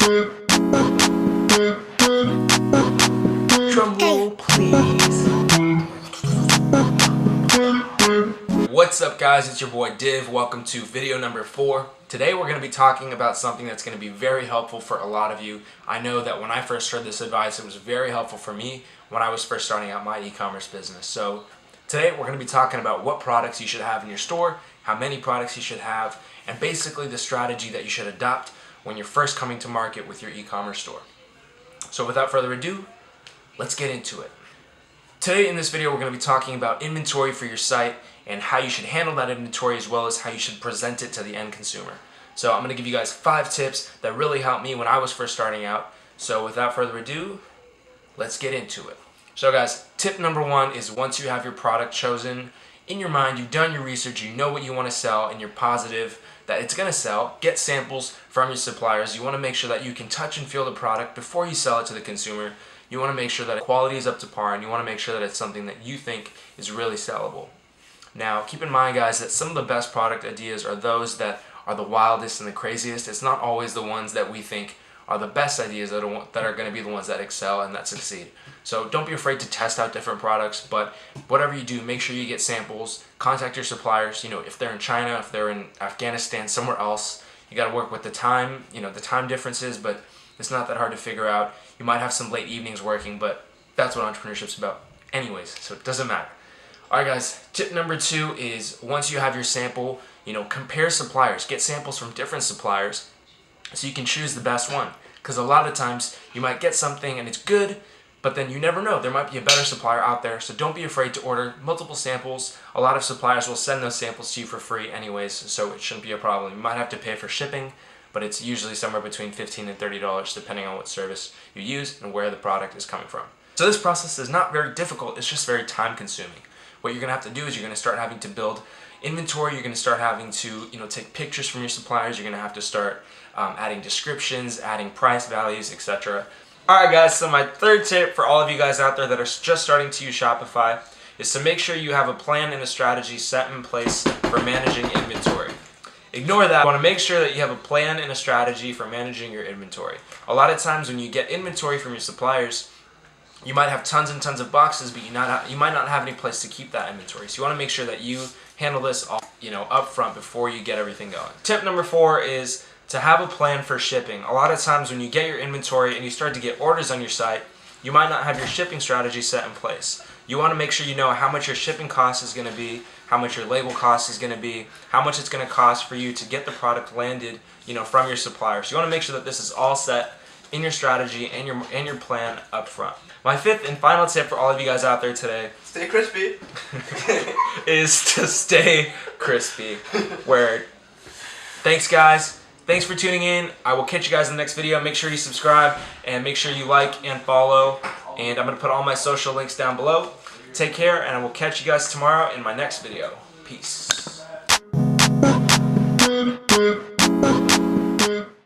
Drum roll, please. What's up, guys? It's your boy Div. Welcome to video number 4. Today we're going to be talking about something that's going to be very helpful for a lot of you. I know that when I first heard this advice, it was very helpful for me when I was first starting out my e-commerce business. So today we're going to be talking about what products you should have in your store, how many products you should have, and basically the strategy that you should adopt when you're first coming to market with your e-commerce store. So without further ado, let's get into it. Today in this video we're going to be talking about inventory for your site and how you should handle that inventory, as well as how you should present it to the end consumer. So I'm going to give you guys 5 tips that really helped me when I was first starting out. So without further ado, let's get into it. So guys, tip number 1 is once you have your product chosen in your mind, you've done your research, you know what you want to sell, and you're positive that it's going to sell, get samples from your suppliers. You want to make sure that you can touch and feel the product before you sell it to the consumer. You want to make sure that quality is up to par, and you want to make sure that it's something that you think is really sellable. Now, keep in mind, guys, that some of the best product ideas are those that are the wildest and the craziest. It's not always the ones that we think are the best ideas that are going to be the ones that excel and that succeed. So don't be afraid to test out different products, but whatever you do, make sure you get samples, contact your suppliers. If they're in China, if they're in Afghanistan, somewhere else, you got to work with the time, the time differences, but it's not that hard to figure out. You might have some late evenings working, but that's what entrepreneurship's about anyways, so it doesn't matter. Alright guys, tip number 2 is once you have your sample, compare suppliers. Get samples from different suppliers so you can choose the best one. Because a lot of times you might get something and it's good, but then you never know. There might be a better supplier out there, so don't be afraid to order multiple samples. A lot of suppliers will send those samples to you for free anyways, so it shouldn't be a problem. You might have to pay for shipping, but it's usually somewhere between $15 and $30 depending on what service you use and where the product is coming from. So this process is not very difficult, it's just very time consuming. What you're going to have to do is you're going to start having to build inventory, you're going to start having to take pictures from your suppliers, you're going to have to start adding descriptions, adding price values, etc. Alright guys, so my 3rd tip for all of you guys out there that are just starting to use Shopify is to make sure you have a plan and a strategy set in place for managing inventory. Ignore that. You want to make sure that you have a plan and a strategy for managing your inventory. A lot of times when you get inventory from your suppliers, you might have tons and tons of boxes, but you might not have any place to keep that inventory. So you want to make sure that you handle this all, up front before you get everything going. Tip number 4 is to have a plan for shipping. A lot of times when you get your inventory and you start to get orders on your site, you might not have your shipping strategy set in place. You want to make sure you know how much your shipping cost is going to be, how much your label cost is going to be, how much it's going to cost for you to get the product landed, from your supplier. So you want to make sure that this is all set in your strategy and your plan up front. My 5th and final tip for all of you guys out there today, stay crispy, is to stay crispy. Word. Thanks guys. Thanks for tuning in. I will catch you guys in the next video. Make sure you subscribe and make sure you like and follow. And I'm going to put all my social links down below. Take care, and I will catch you guys tomorrow in my next video. Peace.